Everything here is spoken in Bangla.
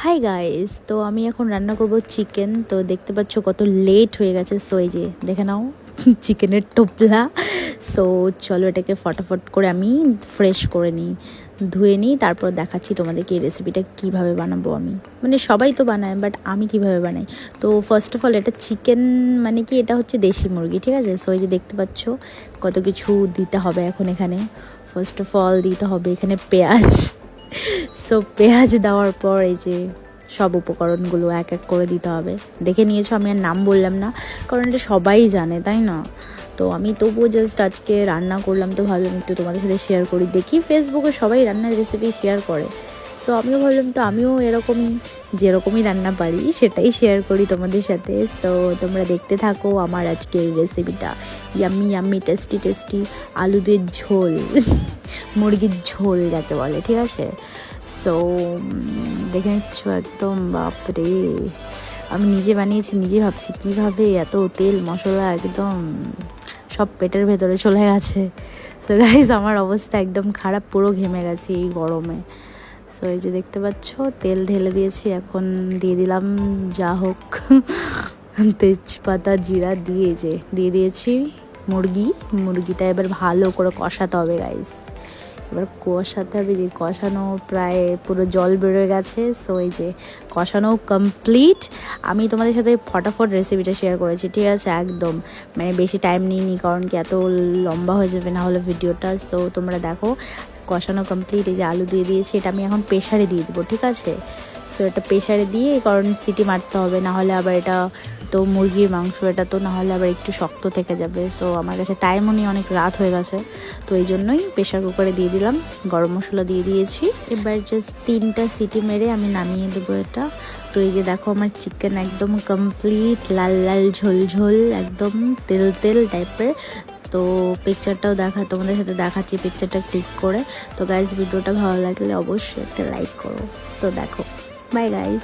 হাই গাইস, তো আমি এখন রান্না করব চিকেন। তো দেখতে পাচ্ছ কত লেট হয়ে গেছে। সো এই যে দেখে নাও চিকেনের টোপলা। সো চলো এটাকে ফটাফট করে আমি ফ্রেশ করে নিই, ধুয়ে নিই, তারপর দেখাচ্ছি তোমাদেরকে এই রেসিপিটা কীভাবে বানাবো আমি। মানে সবাই তো বানায়, বাট আমি কিভাবে বানাই। তো ফার্স্ট অফ অল এটা চিকেন, মানে কি এটা হচ্ছে দেশি মুরগি, ঠিক আছে। সো এই যে দেখতে পাচ্ছ কত কিছু দিতে হবে এখন এখানে। ফার্স্ট অফ অল দিতে হবে এখানে পেঁয়াজ। সো পেঁয়াজ দেওয়ার পর এই যে সব উপকরণগুলো এক এক করে দিতে হবে। দেখে নিয়েছো, আমি আর নাম বললাম না, কারণ এটা সবাই জানে, তাই না। তো আমি তবুও জাস্ট আজকে রান্না করলাম, তো ভাবলাম একটু তোমাদের সাথে শেয়ার করি। দেখি ফেসবুকে সবাই রান্নার রেসিপি শেয়ার করে। সো আমিও ভাবলাম তো আমিও এরকম যেরকমই রান্না পারি সেটাই শেয়ার করি তোমাদের সাথে। তো তোমরা দেখতে থাকো আমার আজকে এই রেসিপিটা। ইয়াম্মি ইয়াম্মি টেস্টি টেস্টি আলুদের ঝোল, মুরগির ঝোল যাকে বলে, ঠিক আছে। সো দেখে নিচ্ছ একদম, বাপরে আমি নিজে বানিয়েছি, নিজে ভাবছি কীভাবে এত তেল মশলা একদম সব পেটের ভেতরে চলে গেছে। সো গাইস আমার অবস্থা একদম খারাপ, পুরো ঘেমে গেছে এই গরমে। সো এই যে দেখতে পাচ্ছ তেল ঢেলে দিয়েছি, এখন দিয়ে দিলাম যা হোক তেজপাতা জিরা দিয়ে দিয়েছি মুরগিটা এবার ভালো করে কষাতে হবে গাইস। এবার কষাতে হবে, যে কষানো প্রায় পুরো জল বেরোয় গেছে। সো এই যে কষানো কমপ্লিট। আমি তোমাদের সাথে ফটাফট রেসিপিটা শেয়ার করেছি, ঠিক আছে, একদম মানে বেশি টাইম নিইনি, কারণ কি এত লম্বা হয়ে যাবে না হলে ভিডিওটা। সো তোমরা দেখো কষানো কমপ্লিট। এই যে আলু দিয়ে দিয়েছি, এটা আমি এখন প্রেশারে দিয়ে দেবো, ঠিক আছে। সো এটা প্রেশারে দিয়ে, কারণ সিটি মারতে হবে, না হলে আবার এটা তো মুরগির মাংস, এটা তো না হলে আবার একটু শক্ত থেকে যাবে। সো আমার কাছে টাইমও নেই, অনেক রাত হয়ে গেছে, তো এই জন্যই প্রেশার কুকারে দিয়ে দিলাম। গরম মশলা দিয়ে দিয়েছি, এবার জাস্ট 3টা সিটি মেরে আমি নামিয়ে দেবো এটা। তো এই যে দেখো আমার চিকেন একদম কমপ্লিট, লাল লাল ঝোল ঝোল, একদম তেল তেল টাইপের। তো পিকচারটাও তোমাদের সাথে দেখাচ্ছি পিকচারটা ক্লিক করে। তো গাইজ ভিডিওটা ভালো লাগলে অবশ্যই একটা লাইক করো। তো দেখো, বাই গাইজ।